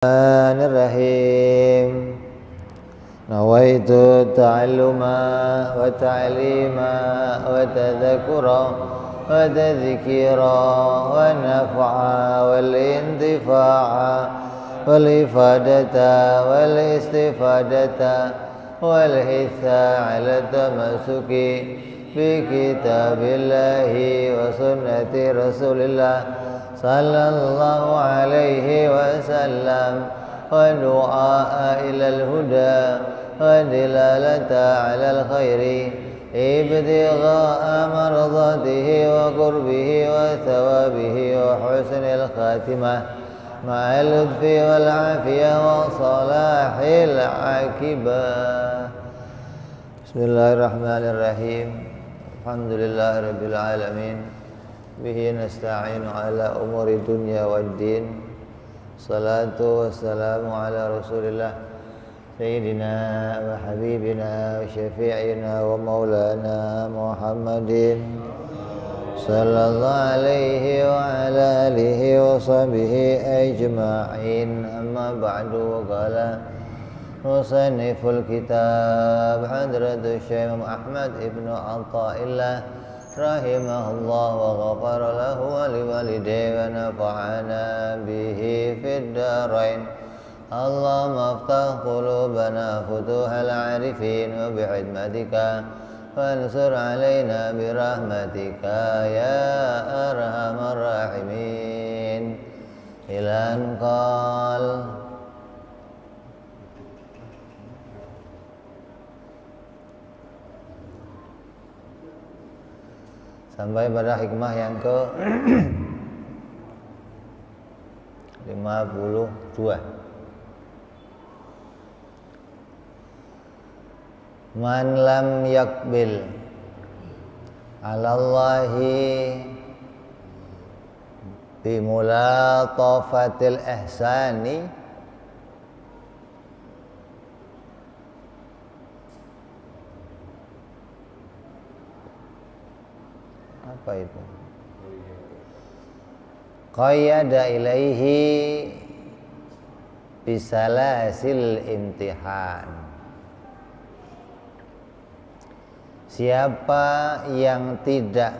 Bismillahirrahmanirrahim. Nawaitu ta'alluma wa ta'lima wa tadhakura wa tadhkira wa naf'a wal intifa'a wal ifadata wal istifadata wal hitha ala tamasuki bi kitabillahi wa sunnati rasulillah sallallahu alaihi wasallam wa du'a ilal huda wa dilalata alal khairi ibtigha'a mardatihi wa qurbihi wa thawabihi wa husnil khatimah ma'al lutfi wal afiyah wa salahil akibah. Bismillahirrahmanirrahim. Alhamdulillahirabbil alamin. Bihi nasta'inu ala umuri dunya waddin. Salatu wassalamu ala rasulillah Sayyidina wa habibina wa syafi'ina wa maulana Muhammadin sallallahu alaihi wa ala alihi wa sahbihi ajma'in. Amma ba'du. Qala musanniful kitab Hadratus Syekh Ahmad ibnu Atha'illah rahimahullah wa ghafara lahu wa liwalidayhi wa nafa'ana bihi fid darain. Allahumma aftah qulubana futuhal arifin wa bi'idmatika wansur alaina birahmatika ya arhamar rahimin. Ilan qal sampai pada hikmah yang ke 52. Man lam yakbil alallahi bimulatafatil ihsani apa itu? Qayyada ilaihi bisalasil imtihan. Siapa yang tidak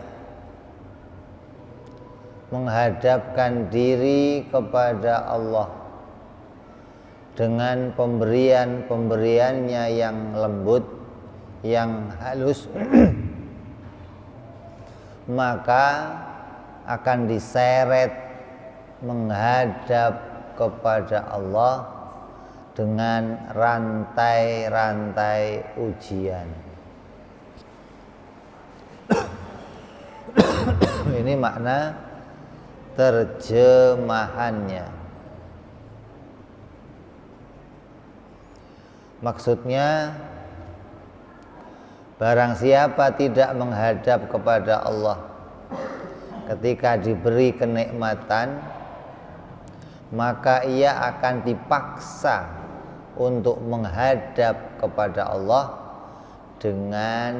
menghadapkan diri kepada Allah dengan pemberian-pemberiannya yang lembut, yang halus, maka akan diseret menghadap kepada Allah dengan rantai-rantai ujian. Ini makna terjemahannya. Maksudnya, barang siapa tidak menghadap kepada Allah ketika diberi kenikmatan, maka ia akan dipaksa untuk menghadap kepada Allah dengan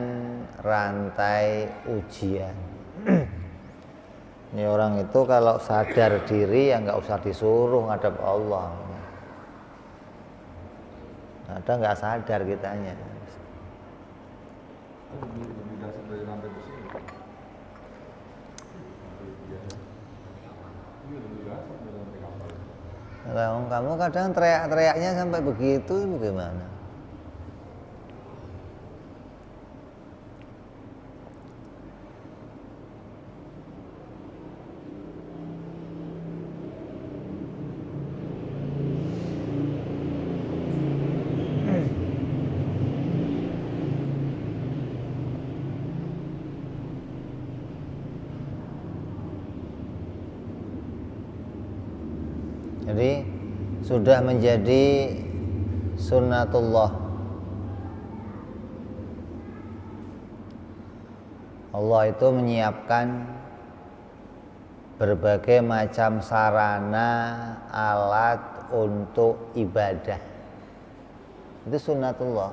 rantai ujian. Ini orang itu kalau sadar diri ya nggak usah disuruh ngadap Allah. Ada nggak sadar kitanya. Kalau kamu kadang teriak-teriaknya sampai begitu, bagaimana? Jadi sudah menjadi sunnatullah. Allah itu menyiapkan berbagai macam sarana, alat untuk ibadah. Itu sunnatullah.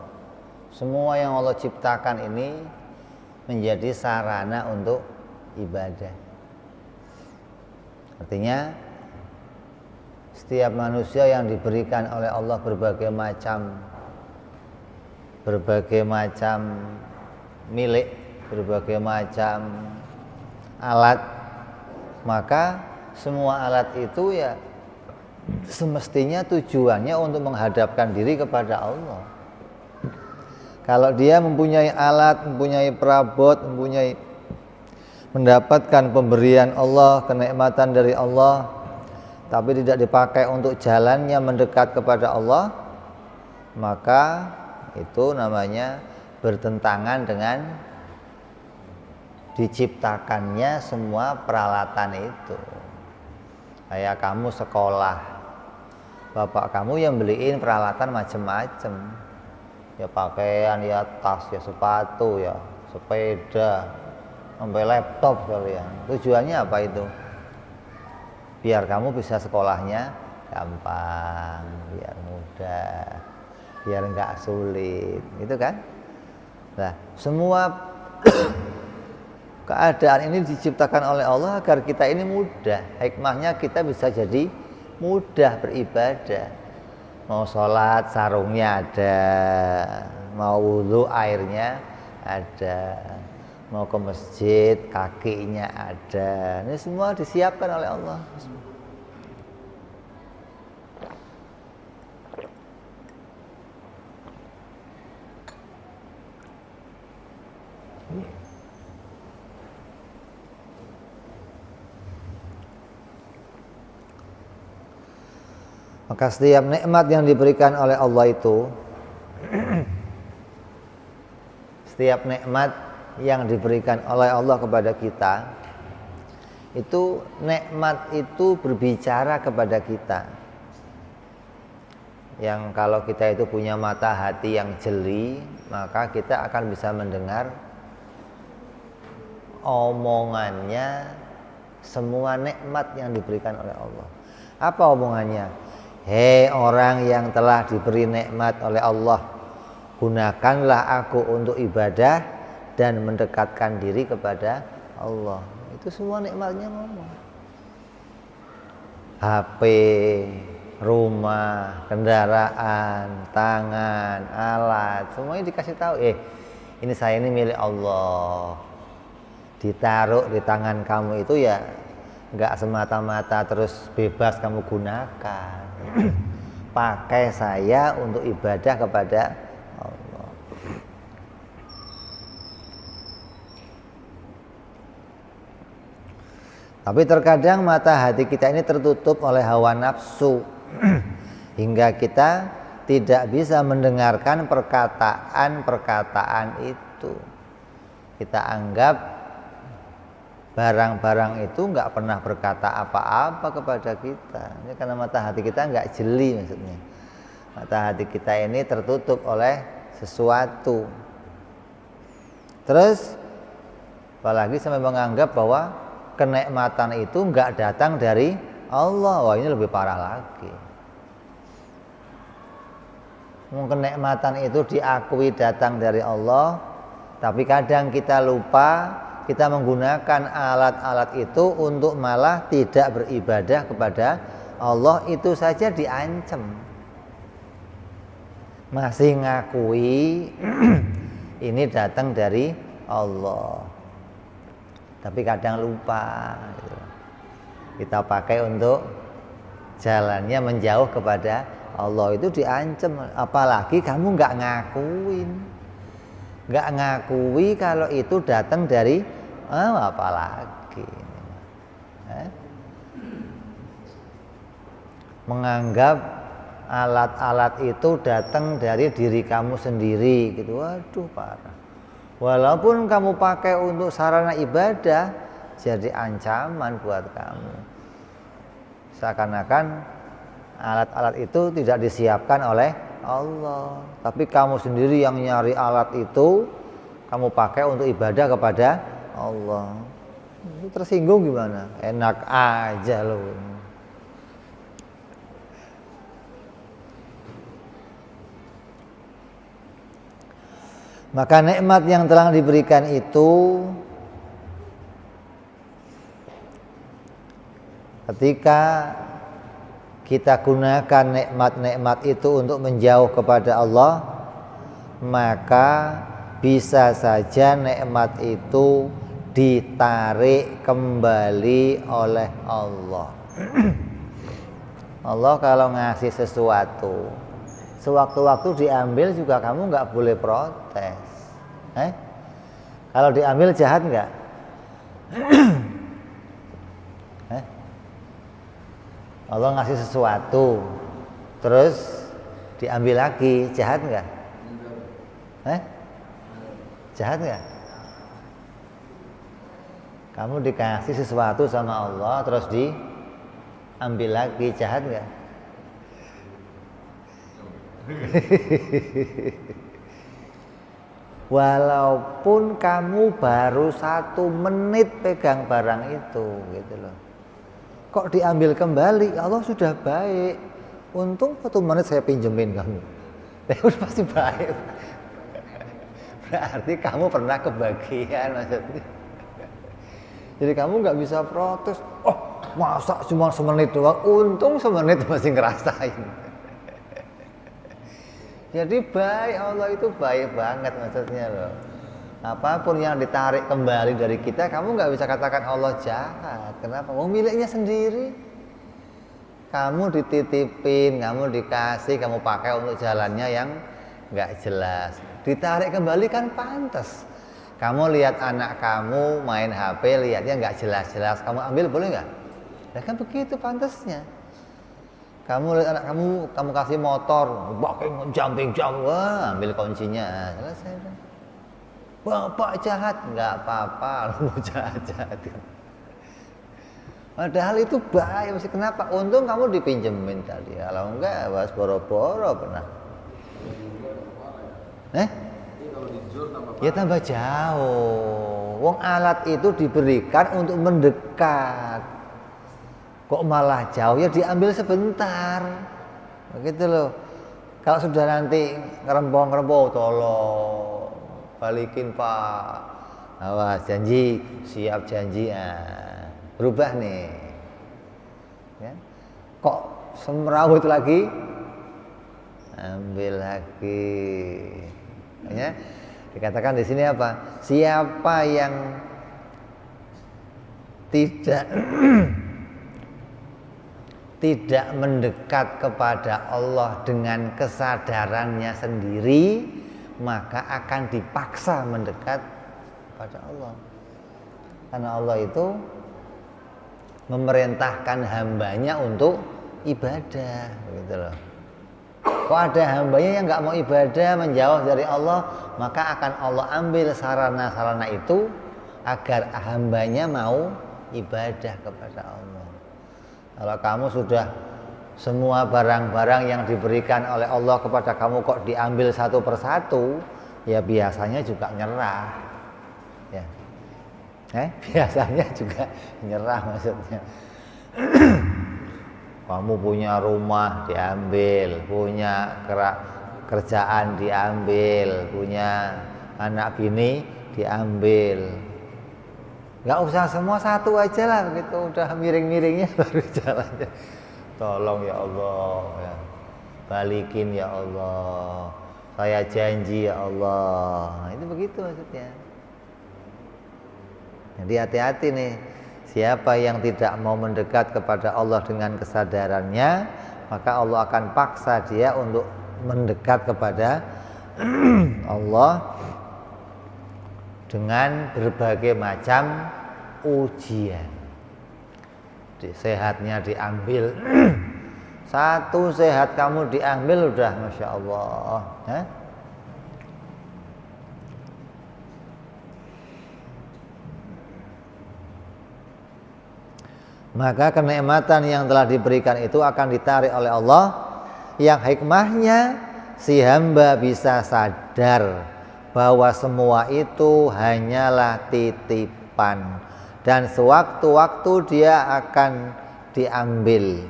Semua yang Allah ciptakan ini menjadi sarana untuk ibadah. Artinya Setiap manusia yang diberikan oleh Allah berbagai macam milik, berbagai macam alat, maka semua alat itu ya semestinya tujuannya untuk menghadapkan diri kepada Allah. Kalau dia mempunyai alat, mempunyai perabot, mendapatkan pemberian Allah, kenikmatan dari Allah, tapi tidak dipakai untuk jalannya mendekat kepada Allah, maka itu namanya bertentangan dengan diciptakannya semua peralatan itu. Kayak kamu sekolah, bapak kamu yang beliin peralatan macam-macam, ya pakaian, ya tas, ya sepatu, ya sepeda, sampai laptop kalian. Tujuannya apa itu? Biar kamu bisa sekolahnya gampang, biar mudah, biar nggak sulit, gitu kan? Nah, semua keadaan ini diciptakan oleh Allah agar kita ini mudah. Hikmahnya kita bisa jadi mudah beribadah. Mau sholat sarungnya ada, mau wudhu airnya ada, mau ke masjid kakinya ada. Ini semua disiapkan oleh Allah. Maka setiap nikmat yang diberikan oleh Allah itu setiap nikmat yang diberikan oleh Allah kepada kita itu nikmat itu berbicara kepada kita. Yang kalau kita itu punya mata hati yang jeli, maka kita akan bisa mendengar omongannya semua nikmat yang diberikan oleh Allah. Apa omongannya? Hei orang yang telah diberi nikmat oleh Allah, gunakanlah aku untuk ibadah dan mendekatkan diri kepada Allah. Itu semua nikmatnya ngomong. HP, rumah, kendaraan, tangan, alat, semuanya dikasih tahu. Ini saya ini milik Allah. Ditaruh di tangan kamu itu ya nggak semata-mata terus bebas kamu gunakan. Pakai saya untuk ibadah kepada Allah. Tapi terkadang mata hati kita ini tertutup oleh hawa nafsu hingga kita tidak bisa mendengarkan perkataan-perkataan itu. Kita anggap barang-barang itu nggak pernah berkata apa-apa kepada kita. Ini karena mata hati kita nggak jeli maksudnya. Mata hati kita ini tertutup oleh sesuatu. Terus apalagi sampai menganggap bahwa kenikmatan itu nggak datang dari Allah. Wah, ini lebih parah lagi. Kenikmatan itu diakui datang dari Allah, tapi kadang kita lupa. Kita menggunakan alat-alat itu untuk malah tidak beribadah kepada Allah, itu saja diancam. Masih ngakui ini datang dari Allah, tapi kadang lupa gitu. Kita pakai untuk jalannya menjauh kepada Allah, itu diancam. Apalagi kamu nggak ngakui kalau itu datang dari apalagi menganggap alat-alat itu datang dari diri kamu sendiri gitu. Waduh, parah. Walaupun kamu pakai untuk sarana ibadah, jadi ancaman buat kamu. Seakan-akan alat-alat itu tidak disiapkan oleh Allah, tapi kamu sendiri yang nyari alat itu, kamu pakai untuk ibadah kepada Allah. Itu tersinggung gimana? Enak aja loh. Maka nikmat yang telah diberikan itu ketika kita gunakan nikmat-nikmat itu untuk menjauh kepada Allah, maka bisa saja nikmat itu ditarik kembali oleh Allah. Allah kalau ngasih sesuatu, sewaktu-waktu diambil juga kamu nggak boleh protes. Kalau diambil jahat nggak? Allah ngasih sesuatu, terus diambil lagi, jahat nggak? Jahat nggak? Kamu dikasih sesuatu sama Allah, terus diambil lagi, jahat nggak? Walaupun kamu baru 1 menit pegang barang itu, gitu loh. Kok diambil kembali? Allah sudah baik. Untung 1 menit saya pinjemin kamu. Udah pasti baik. Berarti kamu pernah kebagian maksudnya. Jadi kamu nggak bisa protes. Oh, masa cuma 1 menit doang? Untung 1 menit masih ngerasain. Jadi baik, Allah itu baik banget maksudnya loh. Apapun yang ditarik kembali dari kita, kamu nggak bisa katakan Allah jahat. Kenapa? Miliknya sendiri. Kamu dititipin, kamu dikasih, kamu pakai untuk jalannya yang nggak jelas. Ditarik kembali kan pantas. Kamu lihat anak kamu main HP, lihatnya nggak jelas-jelas, kamu ambil boleh nggak? Ya kan begitu pantasnya. Kamu lihat anak kamu kasih motor, pakai jumping jump, wah ambil kuncinya, selesai. Bapak jahat, nggak apa-apa, lu mau jahat-jahat. Padahal itu bahaya, mesti kenapa? Untung kamu dipinjemin tadi, kalau enggak, was boro-boro pernah. Ya tambah jauh. Wong alat itu diberikan untuk mendekat. Kok malah jauh? Ya diambil sebentar, begitu loh. Kalau sudah nanti ngerempong-ngerempong, tolong balikin Pak, awas janji, siap janji, berubah nih ya. Kok semrawut lagi, ambil lagi ya. Dikatakan di sini apa? Siapa yang tidak mendekat kepada Allah dengan kesadarannya sendiri, maka akan dipaksa mendekat kepada Allah. Karena Allah itu memerintahkan hambanya untuk ibadah, gitu loh. Kok ada hambanya yang nggak mau ibadah, menjauh dari Allah, maka akan Allah ambil sarana-sarana itu agar hambanya mau ibadah kepada Allah. Kalau kamu sudah semua barang-barang yang diberikan oleh Allah kepada kamu kok diambil satu persatu, ya biasanya juga nyerah. Ya. Biasanya juga nyerah maksudnya. Kamu punya rumah diambil, punya kerjaan diambil, punya anak bini diambil. Gak usah semua, satu aja lah begitu, udah miring-miringnya baru jalannya. Tolong ya Allah ya. Balikin ya Allah, saya janji ya Allah. Nah, itu begitu maksudnya. Jadi hati-hati nih, siapa yang tidak mau mendekat kepada Allah dengan kesadarannya, maka Allah akan paksa dia untuk mendekat kepada Allah dengan berbagai macam ujian. Sehatnya diambil, satu sehat kamu diambil udah Masya Allah. Maka kenikmatan yang telah diberikan itu akan ditarik oleh Allah, yang hikmahnya si hamba bisa sadar bahwa semua itu hanyalah titipan dan sewaktu-waktu dia akan diambil.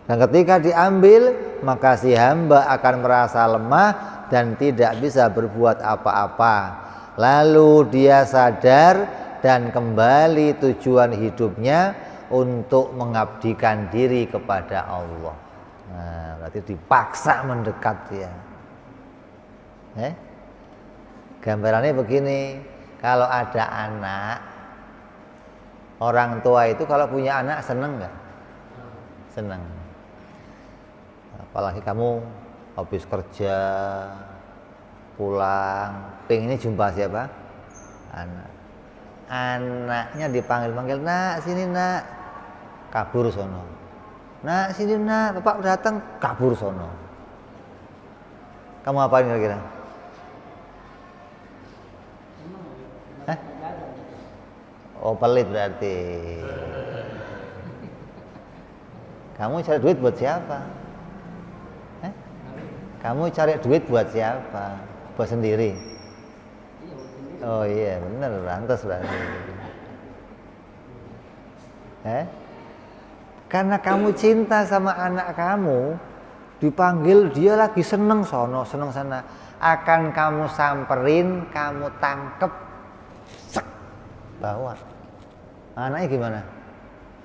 Dan ketika diambil, maka si hamba akan merasa lemah dan tidak bisa berbuat apa-apa. Lalu dia sadar dan kembali tujuan hidupnya untuk mengabdikan diri kepada Allah. Nah, berarti dipaksa mendekat dia. Gambarannya begini, kalau ada anak, orang tua itu kalau punya anak seneng nggak? Seneng. Apalagi kamu habis kerja, pulang, pengennya jumpa siapa? Anak. Anaknya dipanggil-panggil, nak sini nak, kabur sono. Nak sini nak, bapak datang, kabur sono. Kamu apain kira-kira? Oh pelit berarti. Kamu cari duit buat siapa? Kamu cari duit buat siapa? Buat sendiri? Oh iya bener, lantas berarti. Karena kamu cinta sama anak kamu, dipanggil dia lagi seneng sono, seneng sana, akan kamu samperin, kamu tangkep, sek, bawa. Anaknya gimana?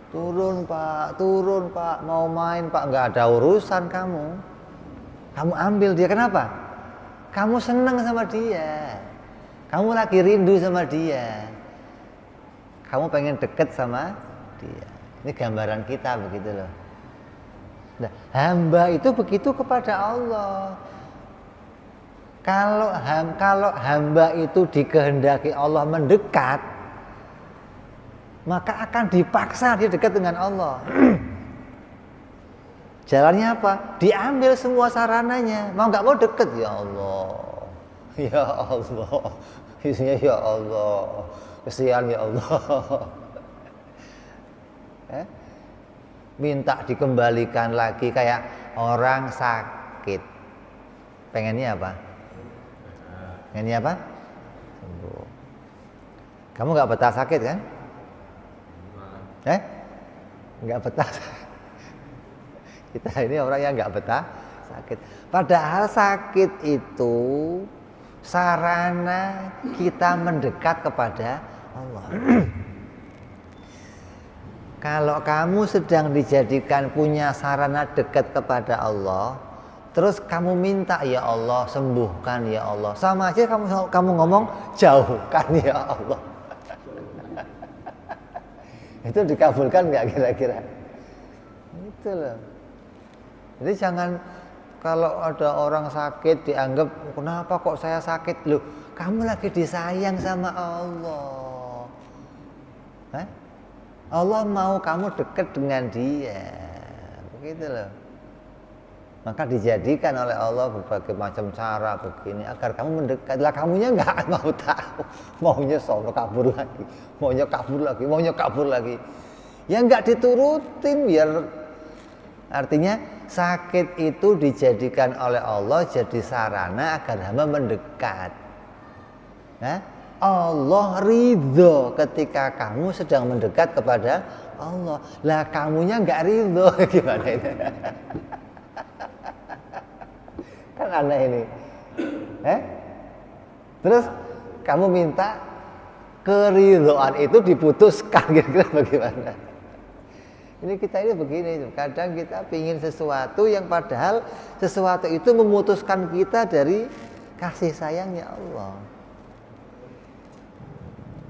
Turun pak, mau main pak, nggak ada urusan kamu. Kamu ambil dia, kenapa? Kamu seneng sama dia, kamu lagi rindu sama dia, kamu pengen deket sama dia. Ini gambaran kita begitu loh. Nah, hamba itu begitu kepada Allah. Kalau hamba itu dikehendaki Allah mendekat, maka akan dipaksa dia dekat dengan Allah. Jalannya apa? Diambil semua sarananya. Mau nggak mau deket, ya Allah, ya Allah, isinya ya Allah, kesian ya Allah. Minta dikembalikan lagi kayak orang sakit. Pengennya apa? Pengennya apa? Sembuh. Kamu nggak betah sakit kan? Nggak betah. Kita ini orang yang nggak betah sakit. Padahal sakit itu sarana kita mendekat kepada Allah. Kalau kamu sedang dijadikan punya sarana dekat kepada Allah, terus kamu minta, ya Allah sembuhkan ya Allah, sama aja kamu ngomong jauhkan ya Allah. Itu dikabulkan nggak kira-kira? Itu loh. Jadi jangan kalau ada orang sakit dianggap, kenapa kok saya sakit? Loh, kamu lagi disayang sama Allah. Allah mau kamu dekat dengan dia, begitu loh. Maka dijadikan oleh Allah berbagai macam cara begini agar kamu mendekat. Lah kamunya nggak mau tahu, maunya sono kabur lagi, maunya kabur lagi, maunya kabur lagi. Ya nggak diturutin biar. Artinya sakit itu dijadikan oleh Allah jadi sarana agar hamba mendekat. Allah ridho ketika kamu sedang mendekat kepada Allah. Lah kamunya nggak ridho, gimana ini? Kan aneh ini. Terus kamu minta keridhoan itu diputuskan, kira-kira bagaimana? Ini kita ini begini, kadang kita pingin sesuatu yang padahal sesuatu itu memutuskan kita dari kasih sayangnya Allah.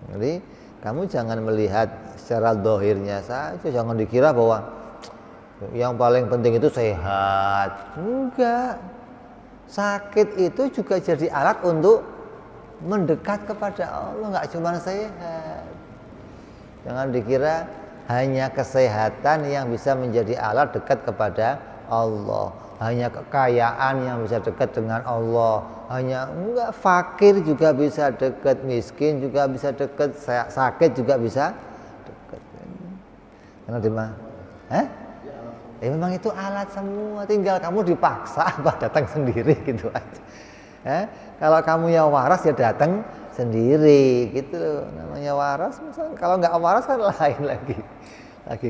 Jadi kamu jangan melihat secara dohirnya saja, jangan dikira bahwa yang paling penting itu sehat. Enggak, sakit itu juga jadi alat untuk mendekat kepada Allah, nggak cuma sehat. Jangan dikira hanya kesehatan yang bisa menjadi alat dekat kepada Allah, hanya kekayaan yang bisa dekat dengan Allah, hanya enggak, fakir juga bisa dekat, miskin juga bisa dekat, sakit juga bisa dekat. Karena di mana? Memang itu alat semua, tinggal kamu dipaksa apa datang sendiri gitu aja. Kalau kamu yang waras ya datang sendiri gitu, namanya waras. Misalnya kalau nggak waras kan lain lagi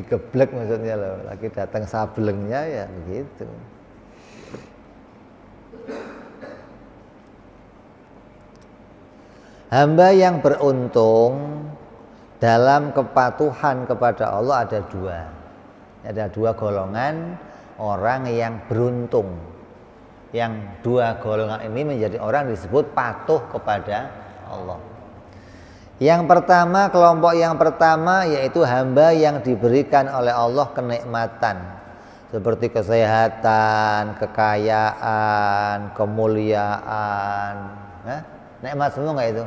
geblek maksudnya loh, lagi datang sablengnya ya begitu. Hamba yang beruntung dalam kepatuhan kepada Allah ada dua golongan. orang yang beruntung. Yang dua golongan ini menjadi orang disebut patuh kepada Allah. Yang pertama, kelompok yang pertama yaitu hamba yang diberikan oleh Allah kenikmatan seperti kesehatan, kekayaan, kemuliaan. Nikmat semua nggak itu?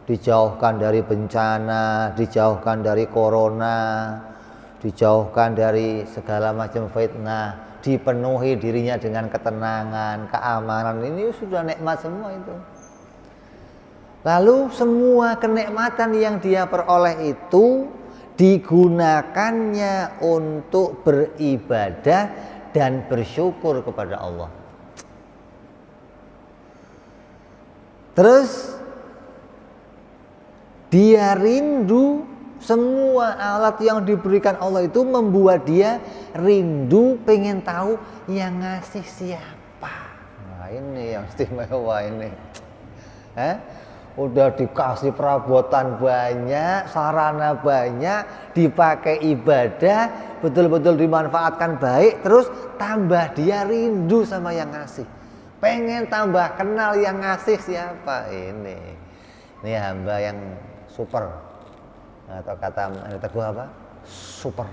Dijauhkan dari bencana, dijauhkan dari corona, dijauhkan dari segala macam fitnah, dipenuhi dirinya dengan ketenangan, keamanan. Ini sudah nikmat semua itu. Lalu semua kenikmatan yang dia peroleh itu digunakannya untuk beribadah dan bersyukur kepada Allah. Terus dia rindu, semua alat yang diberikan Allah itu membuat dia rindu, pengen tahu yang ngasih siapa. Nah ini yang istimewa ini. Udah dikasih perabotan banyak, sarana banyak, dipakai ibadah, betul-betul dimanfaatkan baik, terus tambah dia rindu sama yang ngasih. Pengen tambah kenal yang ngasih siapa ini. Ini hamba yang super. Atau kata Teguh apa? Super.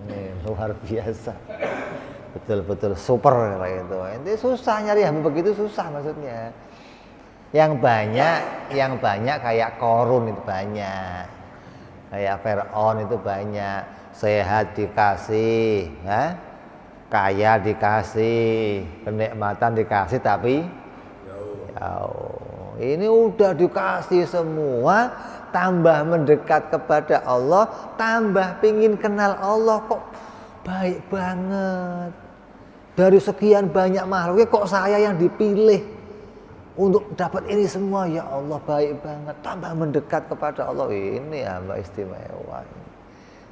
Ini luar biasa. Betul-betul super kayak gitu. Ini susah nyari hamba begitu, susah maksudnya. Yang banyak kayak Korun itu banyak, kayak Fir'aun itu banyak. Sehat dikasih, kaya dikasih, kenikmatan dikasih, tapi jauh. Ini udah dikasih semua, tambah mendekat kepada Allah, tambah pingin kenal Allah, kok baik banget. Dari sekian banyak makhluknya kok saya yang dipilih untuk dapat ini semua, ya Allah baik banget, tambah mendekat kepada Allah. Ini hamba istimewa.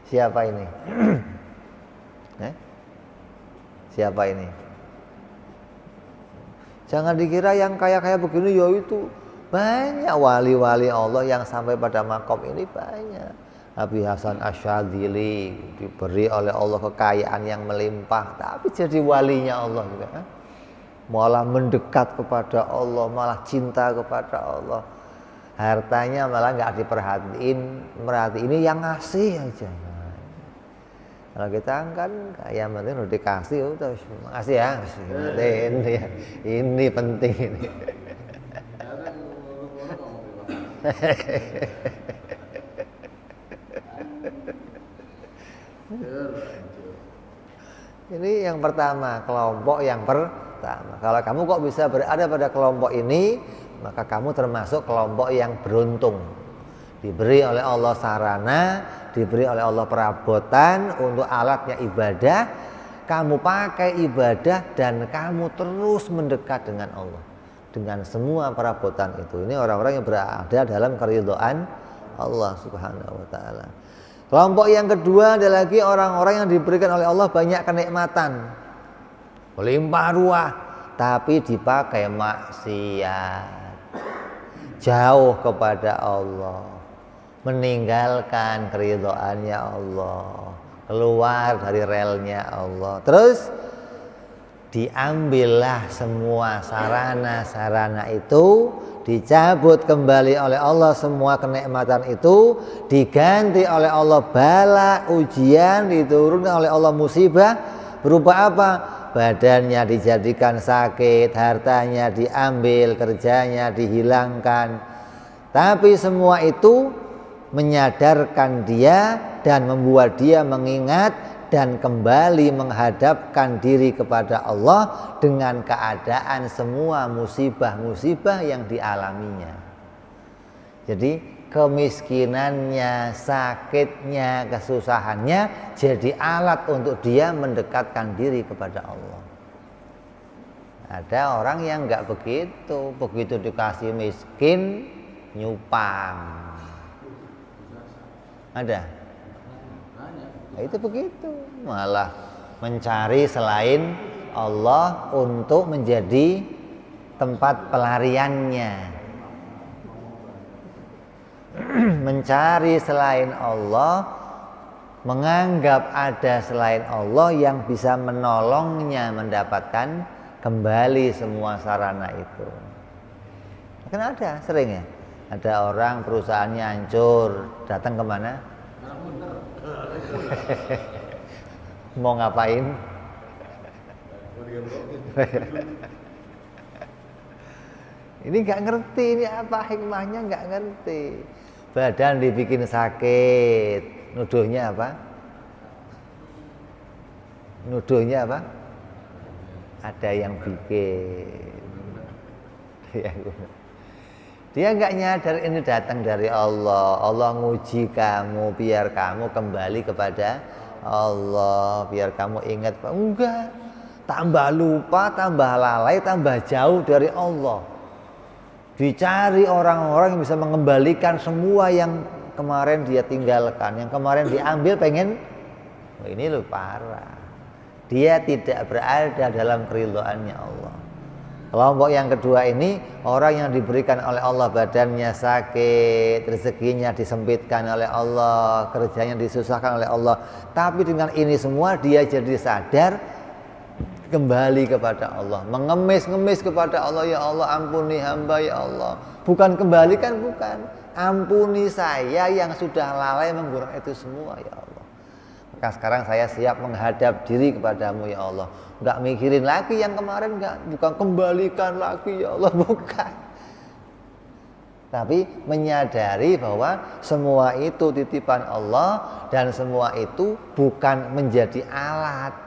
Siapa ini? Siapa ini? Jangan dikira yang kaya-kaya begini, ya itu banyak wali-wali Allah yang sampai pada makom ini banyak. Nabi Hasan Asyadzili diberi oleh Allah kekayaan yang melimpah, tapi jadi walinya Allah juga. Malah mendekat kepada Allah, malah cinta kepada Allah. Hartanya malah nggak diperhatiin, merhatiin ini yang ngasih aja. Kalau kita kan kayak penting udah dikasih, udah makasih ya, ini penting ini. Ini yang pertama, kelompok yang pertama. Kalau kamu kok bisa berada pada kelompok ini, maka kamu termasuk kelompok yang beruntung. Diberi oleh Allah sarana, diberi oleh Allah perabotan untuk alatnya ibadah, kamu pakai ibadah dan kamu terus mendekat dengan Allah dengan semua perabotan itu. Ini orang-orang yang berada dalam keridhaan Allah Subhanahu wa taala. Kelompok yang kedua ada lagi orang-orang yang diberikan oleh Allah banyak kenikmatan, melimpah ruah, tapi dipakai maksiat, jauh kepada Allah, meninggalkan keridhaannya Allah, keluar dari relnya Allah. Terus diambillah semua sarana-sarana itu, dicabut kembali oleh Allah semua kenikmatan itu, diganti oleh Allah bala, ujian, diturunkan oleh Allah musibah. Berupa apa? Badannya dijadikan sakit, hartanya diambil, kerjanya dihilangkan. Tapi semua itu menyadarkan dia dan membuat dia mengingat dan kembali menghadapkan diri kepada Allah dengan keadaan semua musibah-musibah yang dialaminya. Jadi kemiskinannya, sakitnya, kesusahannya jadi alat untuk dia mendekatkan diri kepada Allah. Ada orang yang enggak begitu, begitu dikasih miskin nyupang. Ada? Nah, itu begitu, malah mencari selain Allah untuk menjadi tempat pelariannya. Mencari selain Allah, menganggap ada selain Allah yang bisa menolongnya mendapatkan kembali semua sarana itu. Kan ada sering ya, ada orang perusahaannya hancur, datang kemana? Mau ngapain? Ini nggak ngerti, ini apa hikmahnya, nggak ngerti. Badan dibikin sakit, nuduhnya apa? Nuduhnya apa? Ada yang bikin. Dia nggak nyadar ini datang dari Allah. Allah nguji kamu biar kamu kembali kepada Allah, biar kamu ingat. Enggak, tambah lupa, tambah lalai, tambah jauh dari Allah. Dicari orang-orang yang bisa mengembalikan semua yang kemarin dia tinggalkan, yang kemarin diambil, pengen ini loh parah. Dia tidak berada dalam keridhaannya Allah. Kelompok yang kedua ini orang yang diberikan oleh Allah badannya sakit, rezekinya disempitkan oleh Allah, kerjanya disusahkan oleh Allah. Tapi dengan ini semua dia jadi sadar kembali kepada Allah, mengemis-ngemis kepada Allah, ya Allah ampuni hamba ya Allah. Bukan kembalikan, bukan. Ampuni saya yang sudah lalai menggunakan itu semua ya Allah. Maka sekarang saya siap menghadap diri kepadamu ya Allah. Enggak mikirin lagi yang kemarin, bukan kembalikan lagi ya Allah, bukan. Tapi menyadari bahwa semua itu titipan Allah dan semua itu bukan menjadi alat.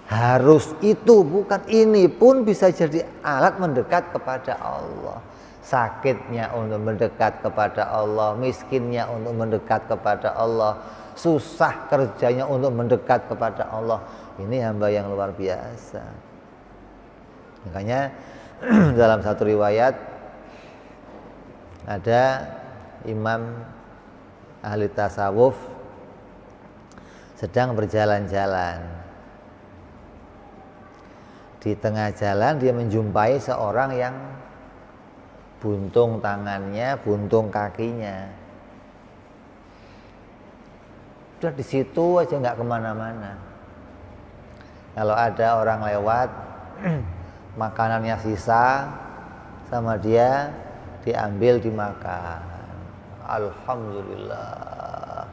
Harus itu, bukan ini pun bisa jadi alat mendekat kepada Allah. Sakitnya untuk mendekat kepada Allah, miskinnya untuk mendekat kepada Allah, susah kerjanya untuk mendekat kepada Allah. Ini hamba yang luar biasa. Makanya dalam satu riwayat ada imam ahli tasawuf sedang berjalan-jalan. Di tengah jalan dia menjumpai seorang yang buntung tangannya, buntung kakinya. Udah di situ aja nggak kemana-mana. Kalau ada orang lewat, makanannya sisa sama dia diambil dimakan. Alhamdulillah,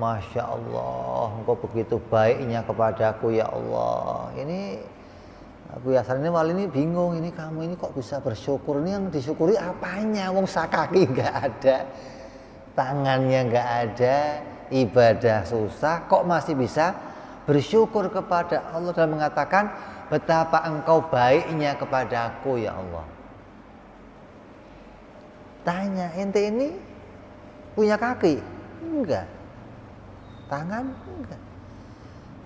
Masya Allah, engkau begitu baiknya kepadaku ya Allah. Ini Abu Yasan ini wali ini bingung, ini kamu ini kok bisa bersyukur? Ini yang disyukuri apanya? Wong sakaki nggak ada, tangannya nggak ada, ibadah susah, kok masih bisa bersyukur kepada Allah dan mengatakan betapa engkau baiknya kepadaku ya Allah. Tanya, ente ini punya kaki? Enggak. Tangan? Enggak.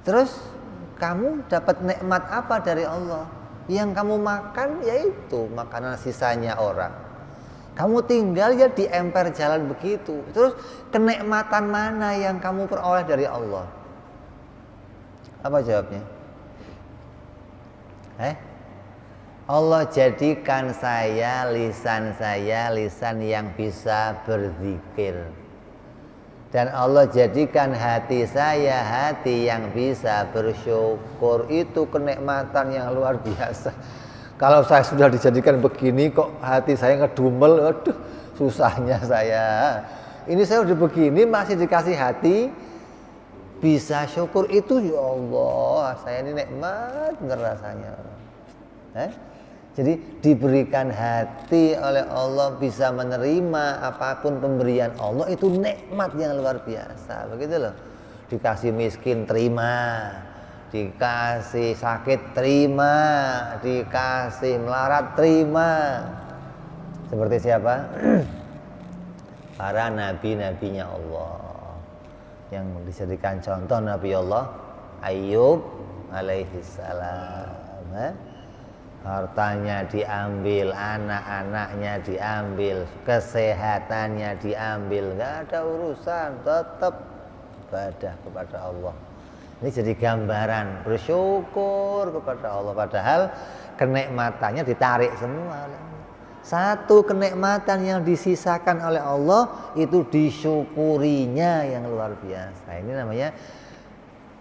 Terus kamu dapat nikmat apa dari Allah? Yang kamu makan yaitu makanan sisanya orang. Kamu tinggal ya di emper jalan begitu. Terus kenikmatan mana yang kamu peroleh dari Allah? Apa jawabnya? Allah jadikan saya lisan yang bisa berzikir. Dan Allah jadikan hati saya hati yang bisa bersyukur. Itu kenikmatan yang luar biasa. Kalau saya sudah dijadikan begini kok hati saya ngedumel, aduh susahnya saya. Ini saya udah begini masih dikasih hati bisa syukur, itu ya Allah, saya ini nikmat rasanya. Jadi diberikan hati oleh Allah bisa menerima apapun pemberian Allah, itu nikmat yang luar biasa. Begitu loh. Dikasih miskin terima, dikasih sakit terima, dikasih melarat terima. Seperti siapa? Para nabi-nabinya Allah yang dijadikan contoh Nabi Allah Ayub alaihi salam. Hartanya diambil, anak-anaknya diambil, kesehatannya diambil, nggak ada urusan, tetap ibadah kepada Allah. Ini jadi gambaran bersyukur kepada Allah, padahal kenikmatannya ditarik semua. Satu kenikmatan yang disisakan oleh Allah itu disyukurinya yang luar biasa. Ini namanya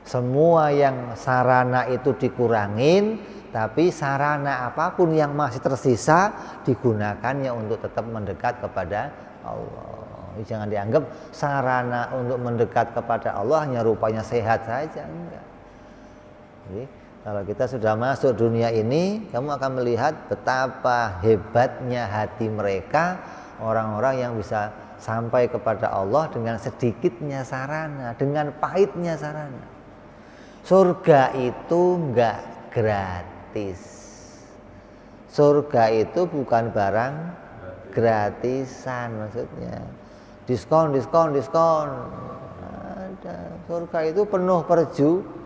semua yang sarana itu dikurangin, tapi sarana apapun yang masih tersisa digunakannya untuk tetap mendekat kepada Allah. Jangan dianggap sarana untuk mendekat kepada Allah hanya rupanya sehat saja, enggak. Jadi kalau kita sudah masuk dunia ini, kamu akan melihat betapa hebatnya hati mereka, orang-orang yang bisa sampai kepada Allah dengan sedikitnya sarana, dengan pahitnya sarana. Surga itu enggak gratis. Surga itu bukan barang gratisan maksudnya. Diskon. Ada. Surga itu penuh perjuangan.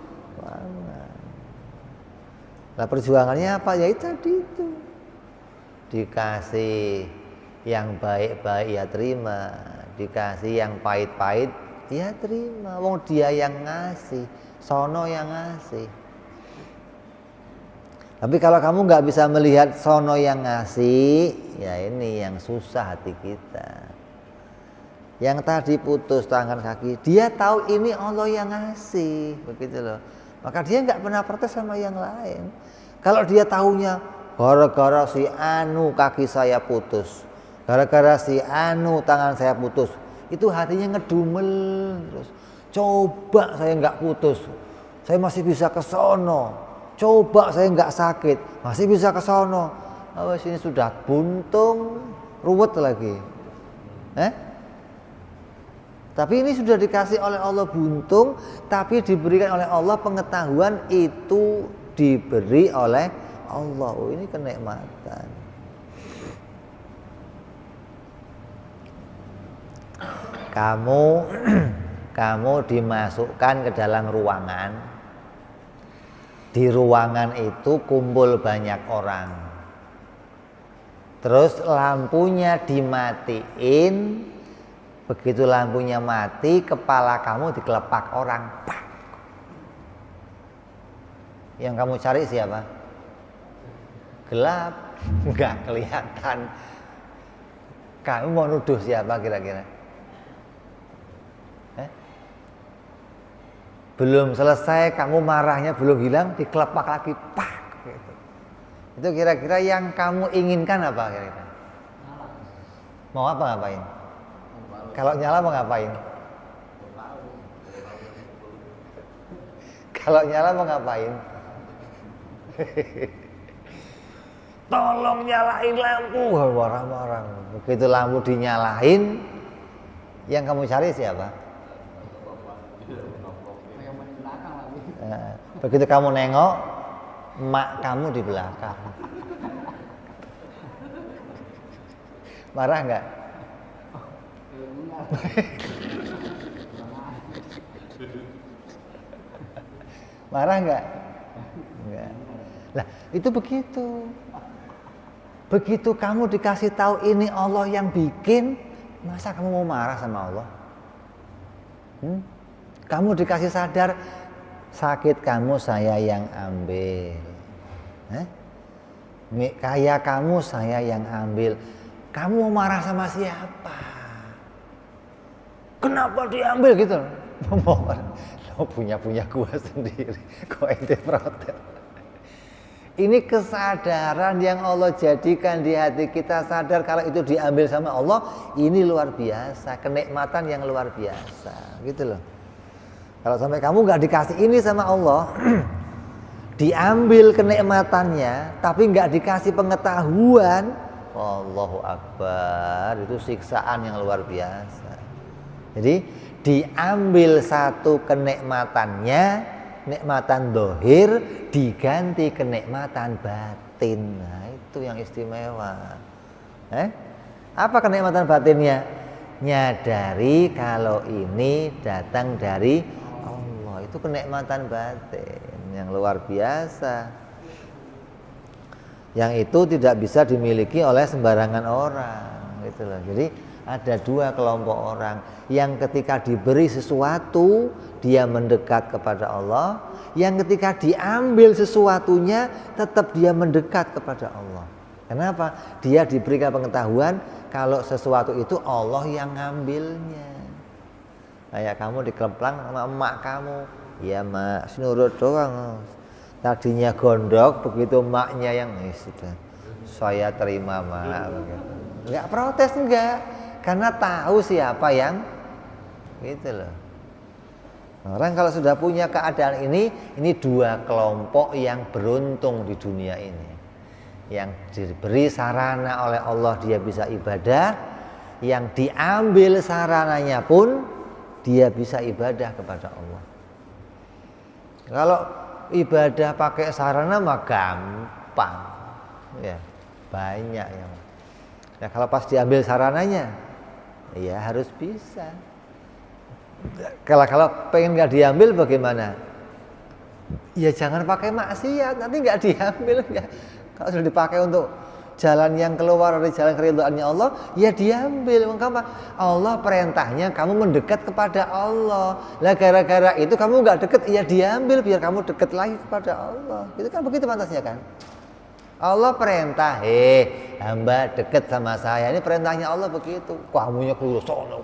Nah, perjuangannya apa? Ya itu tadi itu. Dikasih yang baik-baik ya terima, dikasih yang pahit-pahit ya terima. Wong dia yang ngasih, sono yang ngasih. Tapi kalau kamu nggak bisa melihat sono yang ngasih, ya ini yang susah hati kita. Yang tadi putus tangan kaki, dia tahu ini Allah yang ngasih, begitu loh. Maka dia nggak pernah protes sama yang lain. Kalau dia tahunya gara-gara si anu kaki saya putus, gara-gara si anu tangan saya putus, itu hatinya ngedumel terus. Coba saya nggak putus, saya masih bisa ke sono. Coba saya nggak sakit, masih bisa ke sono. Awas ini sudah buntung, ruwet lagi. Tapi ini sudah dikasih oleh Allah buntung, tapi diberikan oleh Allah pengetahuan itu diberi oleh Allah. Oh, ini kenikmatan. Kamu dimasukkan ke dalam ruangan. Di ruangan itu kumpul banyak orang. Terus lampunya dimatiin. Begitu lampunya mati, kepala kamu dikelepak orang. Pak. Yang kamu cari siapa? Gelap, nggak kelihatan. Kamu mau nuduh siapa kira-kira? Belum selesai, kamu marahnya belum hilang, dikelepak lagi. Pak. Gitu. Itu kira-kira yang kamu inginkan apa kira-kira? Mau apa ngapain? Kalau nyala mau ngapain? Kalau nyala mau ngapain? Tolong nyalain lampu, marah-marah. Begitu lampu dinyalain, yang kamu cari siapa? Begitu kamu nengok, mak kamu di belakang. Marah nggak? Marah nggak? Enggak. Nah, itu begitu. Begitu kamu dikasih tahu ini Allah yang bikin, masa kamu mau marah sama Allah? Kamu dikasih sadar sakit kamu saya yang ambil. Kaya kamu saya yang ambil. Kamu mau marah sama siapa? Kenapa diambil gitu? Lo punya gua sendiri. Kok ente protes? Ini kesadaran yang Allah jadikan di hati kita, sadar kalau itu diambil sama Allah, ini luar biasa, kenikmatan yang luar biasa, gitu loh. Kalau sampai kamu nggak dikasih ini sama Allah, diambil kenikmatannya, tapi nggak dikasih pengetahuan, Allahu Akbar, itu siksaan yang luar biasa. Jadi diambil satu kenikmatannya, nikmatan dohir, diganti kenikmatan batin. Nah, itu yang istimewa. Apa kenikmatan batinnya? Nyadari kalau ini datang dari Allah. Itu kenikmatan batin yang luar biasa. Yang itu tidak bisa dimiliki oleh sembarangan orang, gitu loh. Jadi ada dua kelompok orang yang ketika diberi sesuatu dia mendekat kepada Allah, yang ketika diambil sesuatunya tetap dia mendekat kepada Allah. Kenapa? Dia diberikan pengetahuan kalau sesuatu itu Allah yang ngambilnya. Kayak kamu dikemplang sama emak kamu, ya mak, nurut doang. Tadinya gondok, begitu emaknya yang sudah, saya terima mak. Enggak protes, enggak, karena tahu siapa yang gitu loh. Orang kalau sudah punya keadaan ini dua kelompok yang beruntung di dunia ini. Yang diberi sarana oleh Allah dia bisa ibadah, yang diambil sarananya pun dia bisa ibadah kepada Allah. Kalau ibadah pakai sarana mah gampang, ya banyak ya. Nah kalau pas diambil sarananya, ya harus bisa. Kalau pengen nggak diambil bagaimana? Ya jangan pakai maksiat, nanti nggak diambil ya. Kalau sudah dipakai untuk jalan yang keluar dari jalan keridhaannya Allah, ya diambil. Mengapa? Allah perintahnya kamu mendekat kepada Allah. Lah gara-gara itu kamu nggak dekat, ya diambil biar kamu dekat lagi kepada Allah. Itu kan begitu pantasnya kan? Allah perintah, hamba dekat sama saya. Ini perintahnya Allah begitu. Kamunya keluar sono.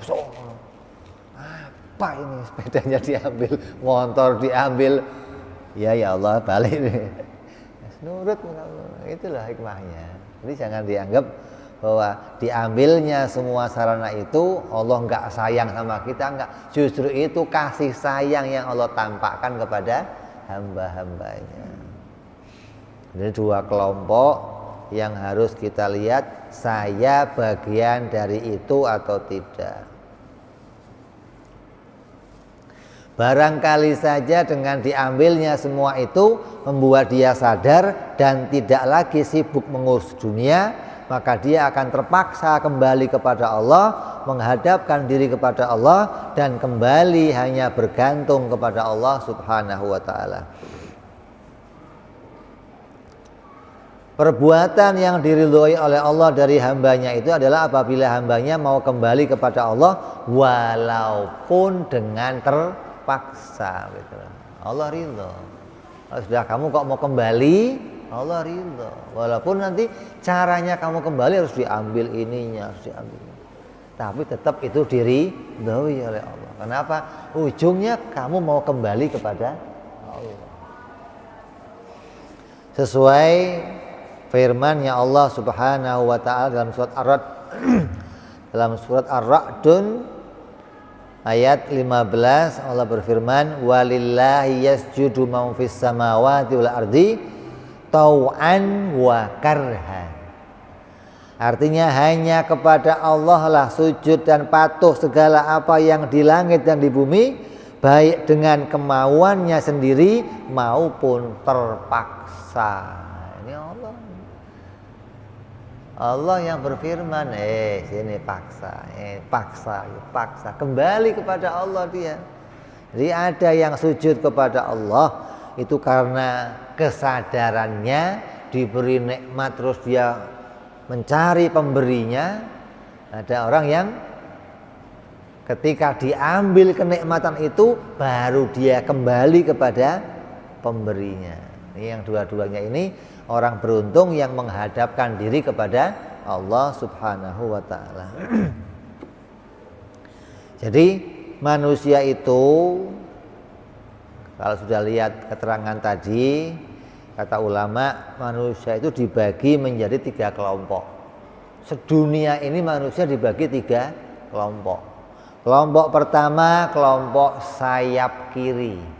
Apa ini? Sepedanya diambil, motor diambil. Ya Allah balik nih. Nurut, itulah hikmahnya. Jadi jangan dianggap bahwa diambilnya semua sarana itu Allah nggak sayang sama kita, nggak. Justru itu kasih sayang yang Allah tampakkan kepada hamba-hambanya. Jadi dua kelompok yang harus kita lihat, saya bagian dari itu atau tidak. Barangkali saja dengan diambilnya semua itu membuat dia sadar dan tidak lagi sibuk mengurus dunia, maka dia akan terpaksa kembali kepada Allah, menghadapkan diri kepada Allah dan kembali hanya bergantung kepada Allah Subhanahu wa taala. Perbuatan yang diridhoi oleh Allah dari hambanya itu adalah apabila hambanya mau kembali kepada Allah walaupun dengan terpaksa gitu. Allah ridho. Kalau sudah kamu kok mau kembali, Allah ridho. Walaupun nanti caranya kamu kembali harus diambil ininya, harus diambil. Tapi tetap itu diridhoi oleh Allah. Kenapa? Ujungnya kamu mau kembali kepada Allah. Sesuai firman-Nya Allah Subhanahu wa taala dalam surat Ar-Ra'd dalam surat Ar-Ra'dun ayat 15 Allah berfirman walillahi yasjudu man fis samawati wal ardi tau'an wa karhan. Artinya hanya kepada Allah lah sujud dan patuh segala apa yang di langit dan di bumi, baik dengan kemauannya sendiri maupun terpaksa. Ini Allah yang berfirman, sini paksa, kembali kepada Allah dia. Jadi ada yang sujud kepada Allah itu karena kesadarannya diberi nikmat terus dia mencari pemberinya. Ada orang yang ketika diambil kenikmatan itu baru dia kembali kepada pemberinya. Ini yang dua-duanya ini orang beruntung yang menghadapkan diri kepada Allah Subhanahu wa taala. Jadi manusia itu kalau sudah lihat keterangan tadi, kata ulama manusia itu dibagi menjadi 3 kelompok. Sedunia ini manusia dibagi 3 kelompok. Kelompok pertama kelompok sayap kiri.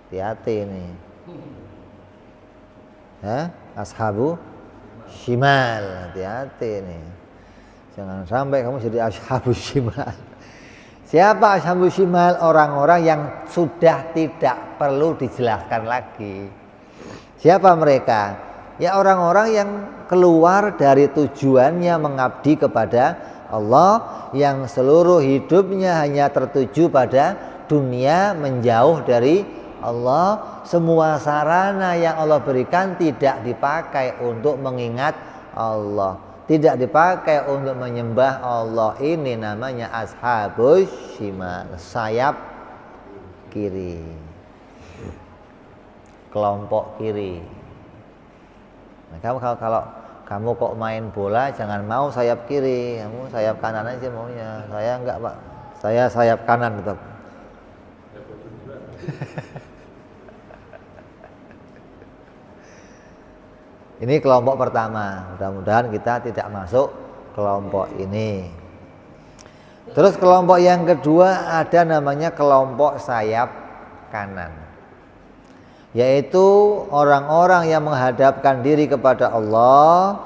Hati-hati ini. Ashabu shimal, hati-hati nih. Jangan sampai kamu jadi ashabu shimal. Siapa ashabu shimal? Orang-orang yang sudah tidak perlu dijelaskan lagi. Siapa mereka? Ya orang-orang yang keluar dari tujuannya mengabdi kepada Allah, yang seluruh hidupnya hanya tertuju pada dunia, menjauh dari Allah. Semua sarana yang Allah berikan tidak dipakai untuk mengingat Allah, tidak dipakai untuk menyembah Allah. Ini namanya ashabus shimal, sayap kiri, kelompok kiri. Nah, kalau kamu kok main bola jangan mau sayap kiri, kamu sayap kanan aja maunya. Saya enggak Pak, saya sayap kanan tetap. Ini kelompok pertama, mudah-mudahan kita tidak masuk kelompok ini. Terus kelompok yang kedua ada namanya kelompok sayap kanan, yaitu orang-orang yang menghadapkan diri kepada Allah,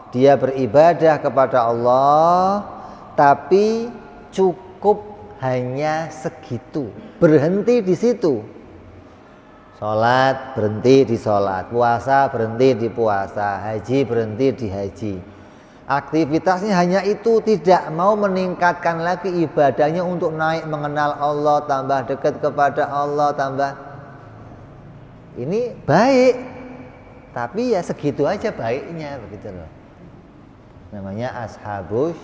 dia beribadah kepada Allah, tapi cukup hanya segitu, berhenti di situ. Sholat berhenti di sholat, puasa berhenti di puasa, haji berhenti di haji. Aktivitasnya hanya itu, tidak mau meningkatkan lagi ibadahnya untuk naik mengenal Allah, tambah dekat kepada Allah, tambah. Ini baik, tapi ya segitu aja baiknya, begitu loh. Namanya ashabus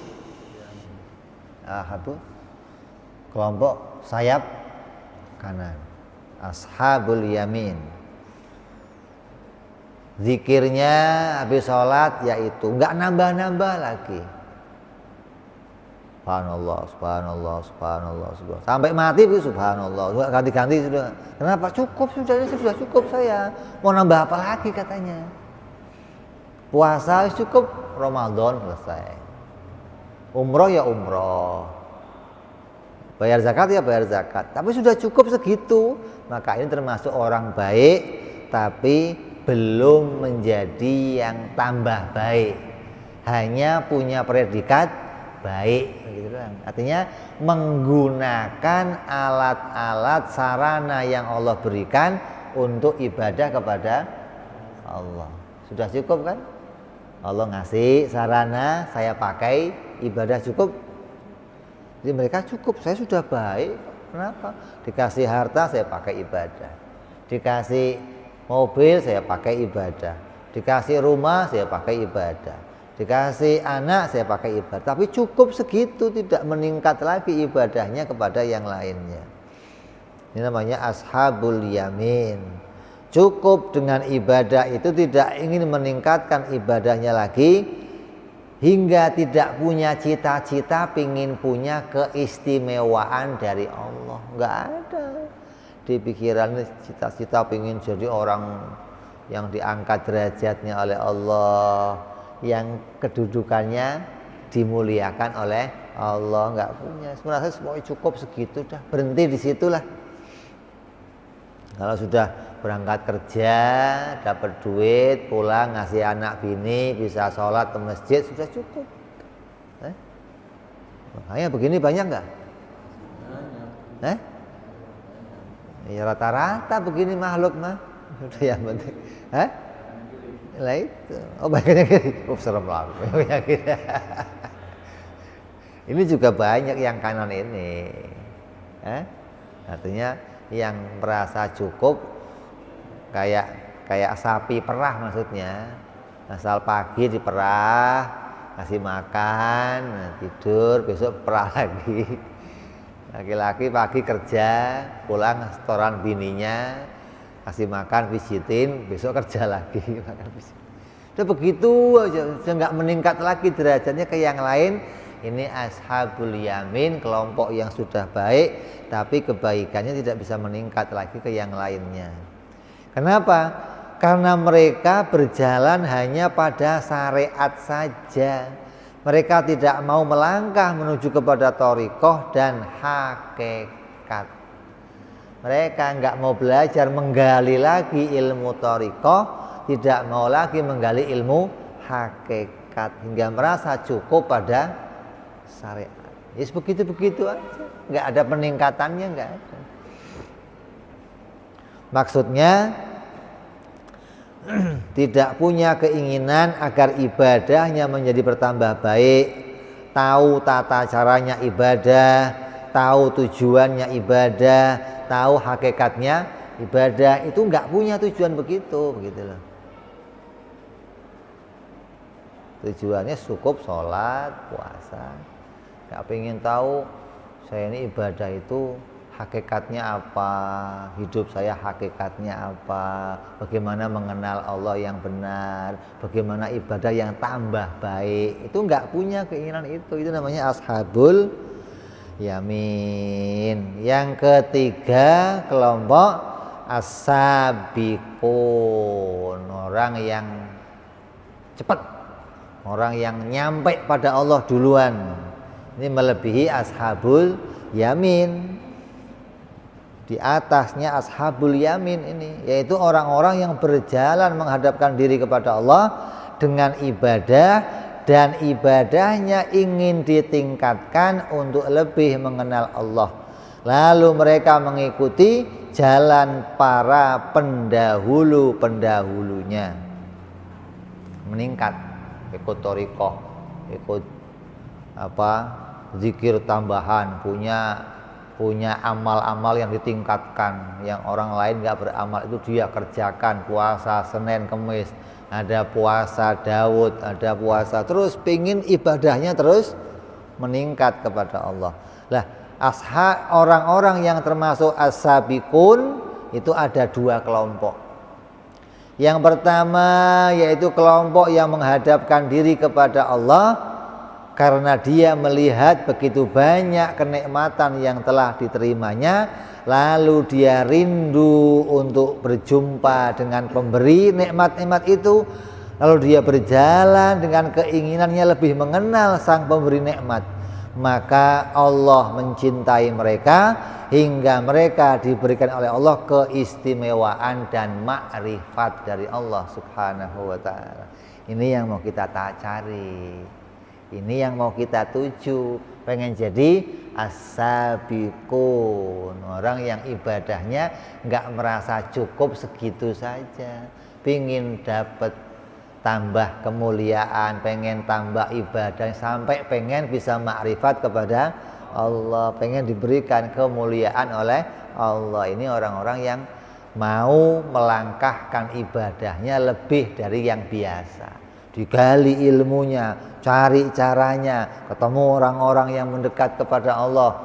kelompok sayap kanan, ashabul yamin. Zikirnya habis sholat yaitu nggak nambah-nambah lagi. Subhanallah, subhanallah, subhanallah, subhanallah. Sampai mati itu subhanallah, ganti-ganti sudah. Kenapa? Cukup sudah, ini sudah cukup saya. Mau nambah apa lagi katanya? Puasa cukup, Ramadan selesai. Umroh ya umroh. Bayar zakat ya bayar zakat. Tapi sudah cukup segitu. Maka ini termasuk orang baik, tapi belum menjadi yang tambah baik, hanya punya predikat baik, gitu kan. Artinya menggunakan alat-alat sarana yang Allah berikan untuk ibadah kepada Allah. Sudah cukup kan? Allah ngasih sarana, saya pakai, ibadah cukup. Jadi mereka cukup, saya sudah baik. Kenapa? Dikasih harta saya pakai ibadah, dikasih mobil saya pakai ibadah, dikasih rumah saya pakai ibadah, dikasih anak saya pakai ibadah. Tapi cukup segitu, tidak meningkat lagi ibadahnya kepada yang lainnya. Ini namanya ashabul yamin. Cukup dengan ibadah itu, tidak ingin meningkatkan ibadahnya lagi, hingga tidak punya cita-cita pingin punya keistimewaan dari Allah. Enggak ada di pikiran cita-cita pingin jadi orang yang diangkat derajatnya oleh Allah, yang kedudukannya dimuliakan oleh Allah. Enggak punya. Sebenarnya semuanya cukup segitu, dah berhenti di situlah. Kalau sudah berangkat kerja, dapat duit, pulang ngasih anak bini, bisa sholat ke masjid, sudah cukup. Makanya begini banyak nggak? Ya rata-rata begini makhluk mah. Sudah yang penting. Lah itu. Oh banyaknya gini. Serem lah. Ini juga banyak yang kanan ini. Artinya yang merasa cukup kayak sapi perah maksudnya. Asal pagi diperah, kasih makan, tidur, besok perah lagi. Laki-laki pagi kerja, pulang setoran bininya, kasih makan, pijitin, besok kerja lagi, makan pijitin. Udah begitu aja, nggak meningkat lagi derajatnya ke yang lain. Ini ashabul yamin, kelompok yang sudah baik, tapi kebaikannya tidak bisa meningkat lagi ke yang lainnya. Kenapa? Karena mereka berjalan hanya pada syariat saja. Mereka tidak mau melangkah menuju kepada thariqah dan hakikat. Mereka nggak mau belajar menggali lagi ilmu thariqah, tidak mau lagi menggali ilmu hakikat, hingga merasa cukup pada syariat. Ya begitu-begitu aja, nggak ada peningkatannya, nggak ada. Maksudnya tidak punya keinginan agar ibadahnya menjadi bertambah baik, tahu tata caranya ibadah, tahu tujuannya ibadah, tahu hakikatnya ibadah, itu nggak punya tujuan begitu loh. Tujuannya cukup sholat, puasa, nggak pengen tahu saya ini ibadah itu hakikatnya apa, hidup saya hakikatnya apa, bagaimana mengenal Allah yang benar, bagaimana ibadah yang tambah baik. Itu enggak punya keinginan itu namanya ashabul yamin. Yang ketiga kelompok as-sabiqun, orang yang cepat, orang yang nyampe pada Allah duluan. Ini melebihi ashabul yamin. Di atasnya ashabul yamin ini, yaitu orang-orang yang berjalan menghadapkan diri kepada Allah dengan ibadah, dan ibadahnya ingin ditingkatkan untuk lebih mengenal Allah. Lalu mereka mengikuti jalan para pendahulu-pendahulunya, meningkat, ikut thariqah, ikut zikir tambahan, punya amal-amal yang ditingkatkan, yang orang lain nggak beramal itu dia kerjakan. Puasa Senin Kemis, ada puasa Daud, ada puasa, terus pingin ibadahnya terus meningkat kepada Allah. Lah, orang-orang yang termasuk as-sabiqun itu ada dua kelompok. Yang pertama yaitu kelompok yang menghadapkan diri kepada Allah karena dia melihat begitu banyak kenikmatan yang telah diterimanya, lalu dia rindu untuk berjumpa dengan pemberi nikmat-nikmat itu, lalu dia berjalan dengan keinginannya lebih mengenal sang pemberi nikmat. Maka Allah mencintai mereka hingga mereka diberikan oleh Allah keistimewaan dan makrifat dari Allah Subhanahu wa ta'ala. Ini yang mau kita cari. Ini yang mau kita tuju, pengen jadi as-sabiqun, orang yang ibadahnya nggak merasa cukup segitu saja, pingin dapat tambah kemuliaan, pengen tambah ibadah, sampai pengen bisa makrifat kepada Allah, pengen diberikan kemuliaan oleh Allah. Ini orang-orang yang mau melangkahkan ibadahnya lebih dari yang biasa, digali ilmunya, cari caranya, ketemu orang-orang yang mendekat kepada Allah.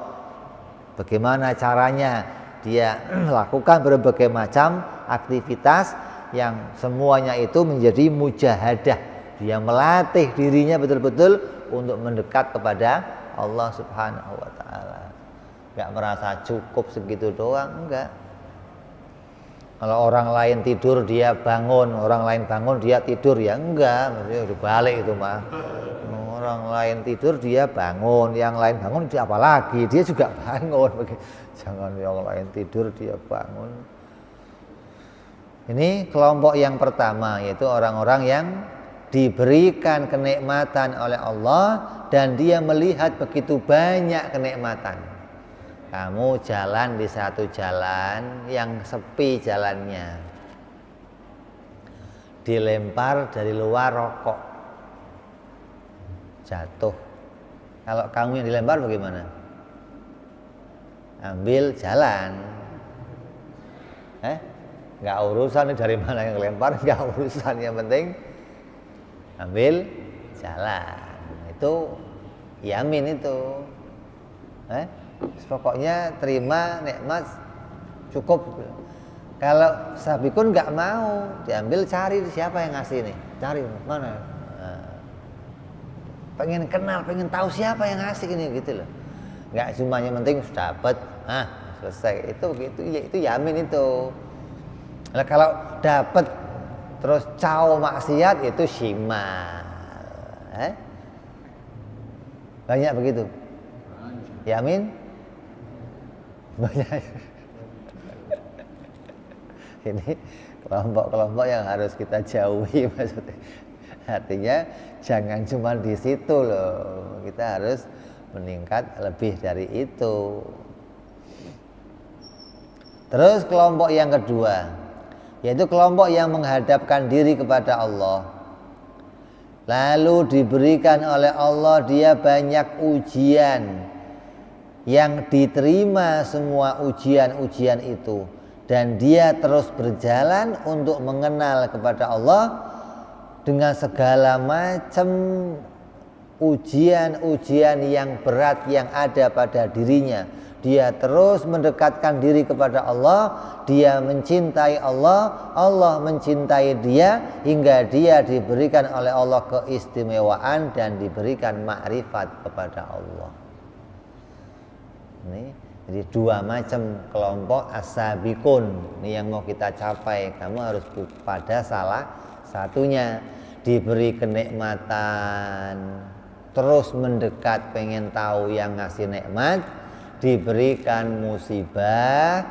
Bagaimana caranya? Dia lakukan berbagai macam aktivitas yang semuanya itu menjadi mujahadah. Dia melatih dirinya betul-betul untuk mendekat kepada Allah Subhanahu wa ta'ala. Enggak merasa cukup segitu doang, enggak. Kalau orang lain tidur dia bangun, orang lain bangun dia tidur, ya enggak, maksudnya udah balik itu mah. Orang lain tidur dia bangun, yang lain bangun dia apalagi, dia juga bangun. Jangan yang lain tidur dia bangun. Ini kelompok yang pertama, yaitu orang-orang yang diberikan kenikmatan oleh Allah dan dia melihat begitu banyak kenikmatan. Kamu jalan di satu jalan yang sepi jalannya, dilempar dari luar rokok, jatuh. Kalau kamu yang dilempar bagaimana? Ambil jalan. Nggak urusan dari mana yang lempar, nggak urusan, yang penting ambil jalan. Itu yamin itu. Pokoknya terima nikmat cukup. Kalau sabikun nggak mau, diambil cari siapa yang ngasih nih, cari mana. Pengen kenal, pengen tahu siapa yang ngasih ini gitu loh. Nggak cuma yang penting dapat, selesai. Itu gitu, ya itu yamin itu. Nah, kalau dapat terus caw maksiat itu shimal. Banyak begitu. Yamin banyak. Ini kelompok-kelompok yang harus kita jauhi maksudnya. Artinya jangan cuma di situ loh. Kita harus meningkat lebih dari itu. Terus kelompok yang kedua, yaitu kelompok yang menghadapkan diri kepada Allah. Lalu diberikan oleh Allah dia banyak ujian, yang diterima semua ujian-ujian itu, dan dia terus berjalan untuk mengenal kepada Allah dengan segala macam ujian-ujian yang berat yang ada pada dirinya, dia terus mendekatkan diri kepada Allah, dia mencintai Allah, Allah mencintai dia, hingga dia diberikan oleh Allah keistimewaan dan diberikan makrifat kepada Allah. Ini jadi dua macam kelompok as-sabiqun ini yang mau kita capai. Kamu harus pada salah satunya, diberi kenikmatan, terus mendekat pengen tahu yang ngasih nikmat, diberikan musibah,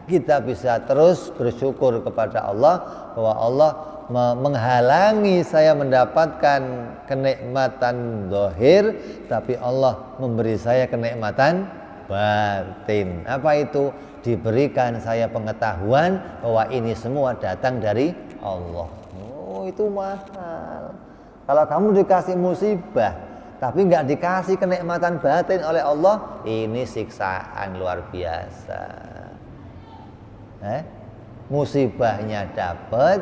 kita bisa terus bersyukur kepada Allah bahwa Allah menghalangi saya mendapatkan kenikmatan zahir, tapi Allah memberi saya kenikmatan batin. Apa itu? Diberikan saya pengetahuan bahwa ini semua datang dari Allah. Oh, itu mahal. Kalau kamu dikasih musibah tapi nggak dikasih kenikmatan batin oleh Allah, ini siksaan luar biasa. Musibahnya dapat,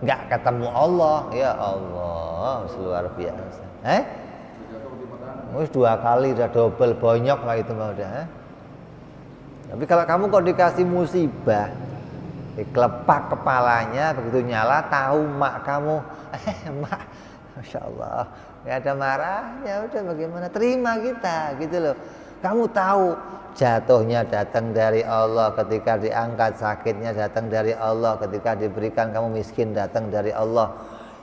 nggak ketemu Allah, ya Allah, luar biasa. Dua kali udah double bonyok lah itu mah udah. Tapi kalau kamu kok dikasih musibah, dikelepak kepalanya, begitu nyala tahu mak kamu, mak, masya Allah, nggak ada marahnya, udah bagaimana, terima kita gitu loh. Kamu tahu jatuhnya datang dari Allah, ketika diangkat sakitnya datang dari Allah, ketika diberikan kamu miskin datang dari Allah.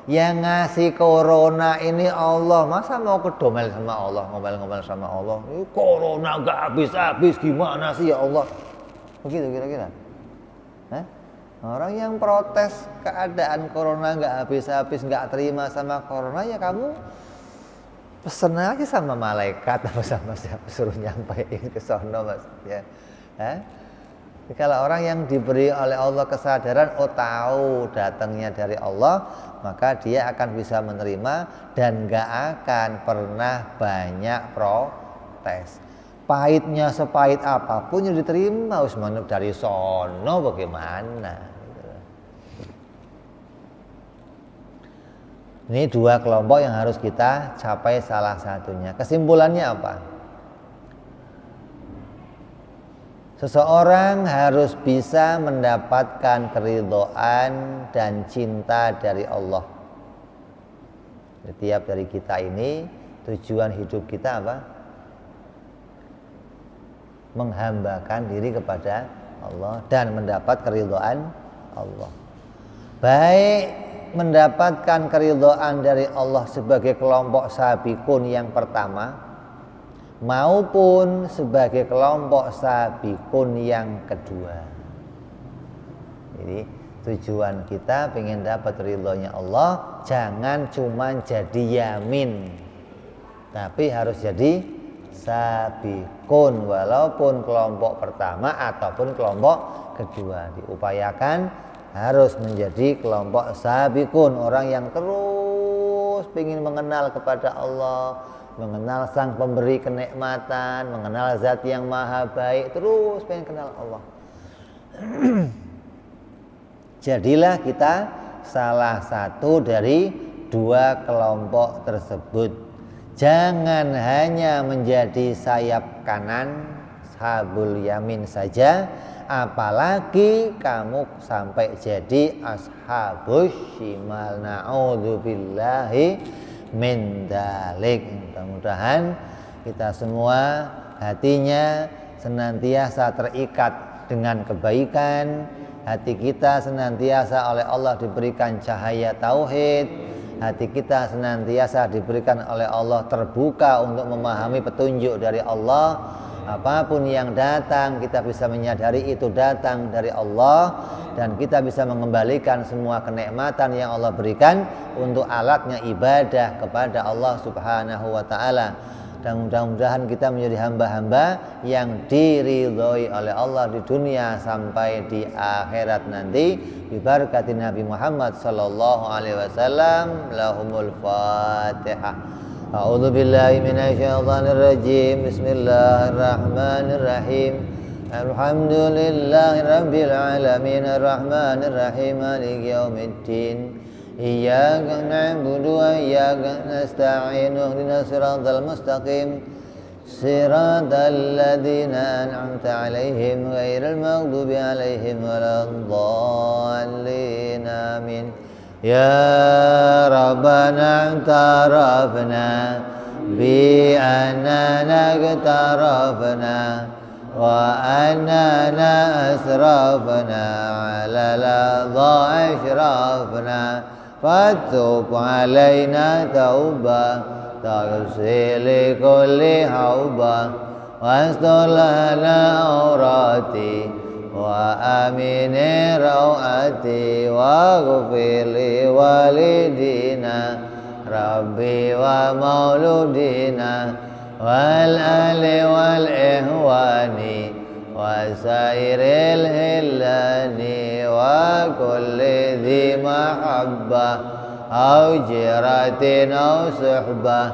Yang ngasih corona ini Allah, masa mau kedomel sama Allah, ngomel-ngomel sama Allah, ini corona gak habis-habis, gimana sih ya Allah, begitu kira-kira. Orang yang protes keadaan corona gak habis-habis, gak terima sama corona, ya kamu pesen aja sama malaikat atau sama siapa, suruh nyampaikan ke sono maksudnya. Kalau orang yang diberi oleh Allah kesadaran, oh tahu datangnya dari Allah, maka dia akan bisa menerima dan gak akan pernah banyak protes. Pahitnya sepahit apapun yang diterima, usman dari sono bagaimana? Ini dua kelompok yang harus kita capai salah satunya. Kesimpulannya apa? Seseorang harus bisa mendapatkan keridhaan dan cinta dari Allah. Setiap dari kita ini, tujuan hidup kita apa? Menghambakan diri kepada Allah dan mendapat keridhaan Allah. Baik mendapatkan keridhaan dari Allah sebagai kelompok sabiqun yang pertama, maupun sebagai kelompok sabiqun yang kedua. Jadi tujuan kita pengen dapat ridhonya Allah, jangan cuma jadi yamin, tapi harus jadi sabiqun, walaupun kelompok pertama ataupun kelompok kedua. Diupayakan harus menjadi kelompok sabiqun, orang yang terus pengen mengenal kepada Allah, mengenal sang pemberi kenikmatan, mengenal zat yang maha baik, terus pengen kenal Allah. Jadilah kita salah satu dari dua kelompok tersebut. Jangan hanya menjadi sayap kanan, ashabul yamin saja, apalagi kamu sampai jadi ashabus shimal, na'udzubillahi min dalik. Mudah-mudahan kita semua hatinya senantiasa terikat dengan kebaikan, hati kita senantiasa oleh Allah diberikan cahaya tauhid, hati kita senantiasa diberikan oleh Allah terbuka untuk memahami petunjuk dari Allah. Apapun yang datang kita bisa menyadari itu datang dari Allah, dan kita bisa mengembalikan semua kenikmatan yang Allah berikan untuk alatnya ibadah kepada Allah Subhanahu wa ta'ala. Dan mudah-mudahan kita menjadi hamba-hamba yang diridhoi oleh Allah di dunia sampai di akhirat nanti, bibarakati Nabi Muhammad sallallahu alaihi wasallam. Lahumul Fatihah. A'udzu billahi minasyaitonir rajim. Bismillahirrahmanirrahim. Alhamdulillahi rabbil alamin, arrahmanir rahim, maliki yaumiddin. Iyyaka na'budu wa iyyaka nasta'in, ihdinas siratal mustaqim. صراط الذين أنعمت عليهم غير المغضوب عليهم ولا الضالين آمين. يا ربنا اعترفنا بأننا اقترفنا وأننا أسرفنا على لظى أشرفنا فتوب علينا توبة تغسل كل حوبة واستر لنا عوراتي وآمن روعتي واغفر لوالدينا ربي ومولودينا والأهل والإخوان وسائر الهلان وكل ذي محبة أو جيرة أو صحبة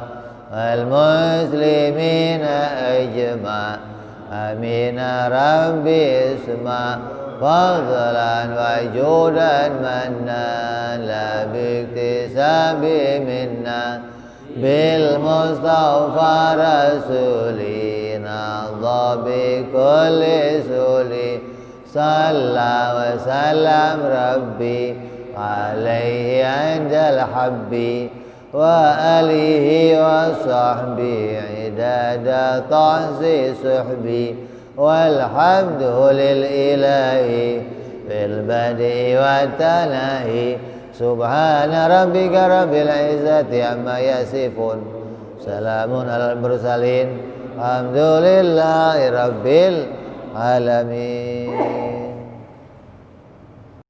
والمسلمين أجمع آمين ربي اسمع فضلا وجودا منا لا باكتساب منا بالمصطفى رسولنا ضى بكل سولي صلى وسلم ربي عليه عند الحب وآله وصحبه عداد طعس صحبي والحمد للإله في البدء والتناهي سبحان ربك رب العزة عما يصفون سلام على المرسلين الحمد لله رب العالمين.